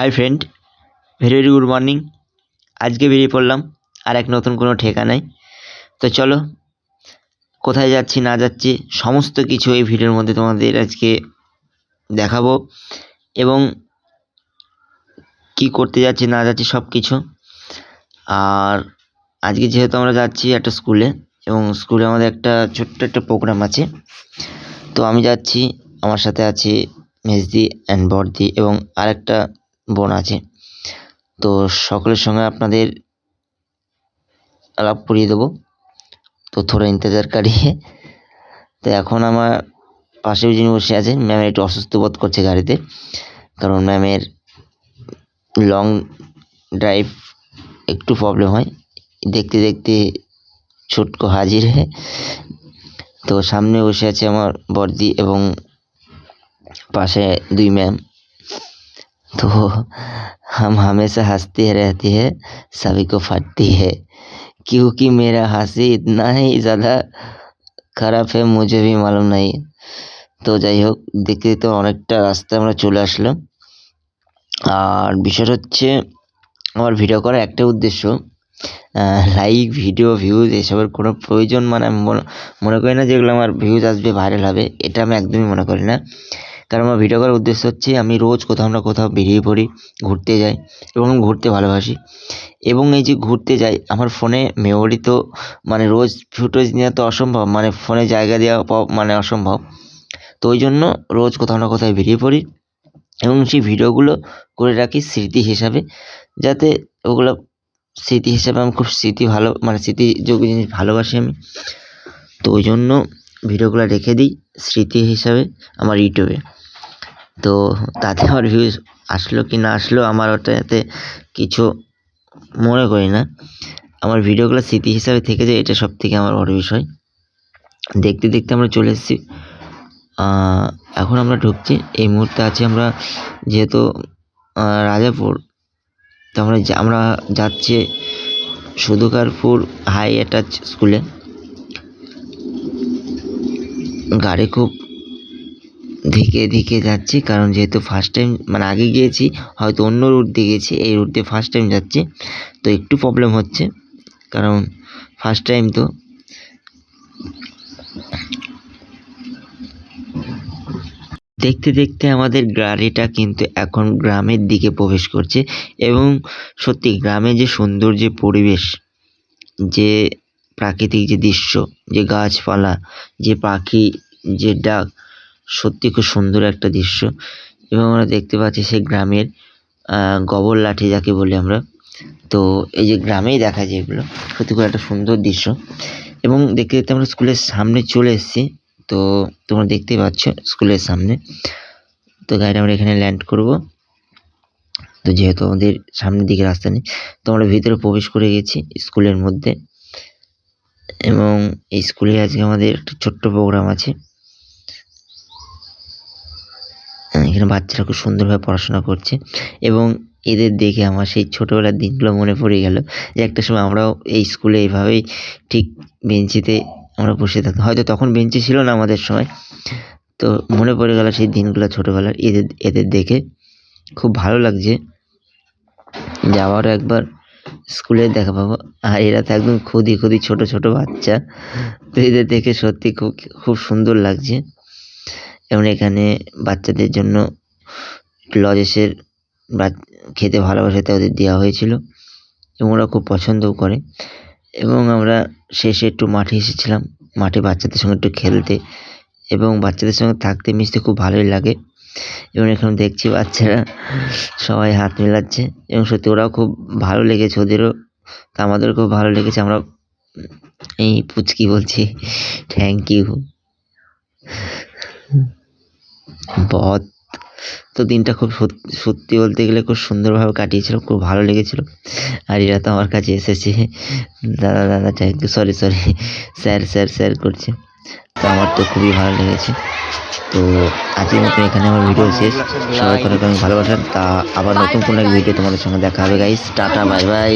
Hi friend, very very good morning. আজকে বেরিয়ে পড়লাম আর এক নতুন কোনো ঠিকানায়। তো চলো, কোথায় যাচ্ছি না যাচ্ছি সমস্ত কিছু এই ভিডিওর মধ্যে তোমাদের আজকে দেখাবো, এবং কি করতে যাচ্ছি না যাচ্ছি সব কিছু। আর আজকে যেহেতু আমরা যাচ্ছি একটা স্কুলে, এবং স্কুলে আমাদের একটা ছোট্ট একটা প্রোগ্রাম আছে, তো আমি যাচ্ছি, আমার সাথে আছে মেজদি অ্যান্ড বড়দি এবং আরেকটা বোন আছে। তো সকলের সঙ্গে আপনাদের আলাপ করিয়ে দেবো, তো থোড়া ইন্তজার কারিয়ে। তো এখন আমার পাশে যিনি বসে আছেন, ম্যাম একটু অসুস্থ বোধ করছে গাড়িতে, কারণ ম্যামের লং ড্রাইভ একটু প্রবলেম হয়। দেখতে দেখতে ছুটকো হাজির है। তো সামনে বসে আছে আমার বড়দি এবং পাশে দুই ম্যাম। तो हम हमेशा हंसते रहते हैं, सभी को फटती है, क्योंकि मेरा हंसी इतना ही ज़्यादा খারাপ है मुझे भी मालूम नहीं। তো যাই হোক, দেখতে দেখতে অনেকটা রাস্তা আমরা চলে আসলাম। আর বিষয়টা হচ্ছে, আমার ভিডিও করার একটা উদ্দেশ্য, লাইক ভিডিও ভিউজ এসবের কোনো প্রয়োজন মানে আমি মনে করি না যেগুলো আমার ভিউজ আসবে, ভাইরাল হবে, এটা আমি একদমই মনে করি না। কারণ আমার ভিডিও করার উদ্দেশ্য হচ্ছে, আমি রোজ কোথাও না কোথাও বেরিয়ে পড়ি, ঘুরতে যাই এবং ঘুরতে ভালোবাসি। এবং এই যে ঘুরতে যাই, আমার ফোনে মেমোরি তো মানে রোজ ফুটেজ নেওয়া তো অসম্ভব, মানে ফোনে জায়গা দেওয়া মানে অসম্ভব। তো ওই জন্য রোজ কোথাও না কোথাও বেরিয়ে পড়ি এবং সেই ভিডিওগুলো করে রাখি স্মৃতি হিসাবে, যাতে ওগুলো স্মৃতি হিসাবে আমি খুব স্মৃতিযোগ্য জিনিস ভালোবাসি আমি। তো ওই জন্য ভিডিওগুলো রেখে দিই স্মৃতি হিসাবে আমার ইউটিউবে। তো তাতে আমার ভিউজ আসলো কি না আসলো আমার ওটাতে কিছু মনে করি না, আমার ভিডিওগুলো স্মৃতি হিসাবে থেকে যায়, এটা সব থেকে আমার বড় বিষয়। দেখতে দেখতে আমরা চলে এসেছি, এখন আমরা ঢুকছি। এই মুহূর্তে আছি আমরা যেহেতু রাজাপুর, তো আমরা যাচ্ছি সুদুকারপুর হাই অ্যাটাচ স্কুলে। গাড়ি খুব ধীরে ধীরে যাচ্ছি, কারণ যেহেতু ফার্স্ট টাইম, মানে আগে গিয়েছি হয়তো অন্য রুট দিয়ে গেছি, এই রুট দিয়ে ফার্স্ট টাইম যাচ্ছি, তো একটু প্রবলেম হচ্ছে কারণ ফার্স্ট টাইম। তো দেখতে দেখতে আমাদের গাড়িটা কিন্তু এখন গ্রামের দিকে প্রবেশ করছে, এবং সত্যি গ্রামে যে সুন্দর যে পরিবেশ, যে প্রাকৃতিক যে দৃশ্য, যে গাছপালা, যে পাখি, যে ডাক, সত্যি খুব সুন্দর একটা দৃশ্য। এবং আমরা দেখতে পাচ্ছি সেই গ্রামের গোবর লাঠি যাকে বলি আমরা, তো এই যে গ্রামেই দেখা যায় এগুলো, সত্যি খুব একটা সুন্দর দৃশ্য। এবং দেখতে দেখতে আমরা স্কুলের সামনে চলে এসেছি, তো তোমরা দেখতেই পাচ্ছ স্কুলের সামনে। তো গাড়িটা আমরা এখানে ল্যান্ড করব। তো যেহেতু আমাদের সামনের দিকে রাস্তা নেই, তো আমরা ভিতরে প্রবেশ করে গেছি স্কুলের মধ্যে। এবং এই স্কুলে আজকে আমাদের একটা ছোট্ট প্রোগ্রাম আছে। এখানে বাচ্চারা খুব সুন্দরভাবে পড়াশোনা করছে, এবং এদের দেখে আমার সেই ছোটোবেলার দিনগুলো মনে পড়ে গেল, যে একটা সময় আমরাও এই স্কুলে এইভাবেই ঠিক বেঞ্চিতে আমরা বসে থাকতাম। হয়তো তখন বেঞ্চি ছিল না আমাদের সময়, তো মনে পড়ে গেল সেই দিনগুলো ছোটোবেলার। এদের দেখে খুব ভালো লাগছে যে আবারও একবার স্কুলে দেখা পাবো। আর এরা তো একদম খুদি ছোট ছোট বাচ্চা, তো এদের দেখে সত্যি খুব সুন্দর লাগছে। এবং এখানে বাচ্চাদের জন্য লজেসের খেতে ভালোবাসে, তাই ওদের দেওয়া হয়েছিল, এবং ওরা খুব পছন্দও করে। এবং আমরা শেষে একটু মাঠে এসেছিলাম, মাঠে বাচ্চাদের সঙ্গে একটু খেলতে, এবং বাচ্চাদের সঙ্গে থাকতে মিশতে খুব ভালোই লাগে। এবং এখানে দেখছি বাচ্চারা সবাই হাত মেলাচ্ছে, এবং সত্যি ওরাও খুব ভালো লেগেছে ওদেরও, তা আমাদেরও খুব ভালো লেগেছে। আমরা এই পুচকি বলছি থ্যাংক ইউ বহুত। তো দিনটা খুব সত্যি বলতে গেলে খুব সুন্দরভাবে কাটিয়েছিল, খুব ভালো লেগেছিল। আর এরা তো আমার কাছে এসেছে দাদা থ্যাংক ইউ, সরি স্যার করছে, তো আমার তো খুবই ভালো লেগেছে। তো আজকের মতো এখানে আমার ভিডিও শেষ। সবাই অনেক ভালোবাসেন, তা আবার নতুন কোনো এক ভিডিও তোমাদের সঙ্গে দেখা হবে গাইস। Tata bye bye.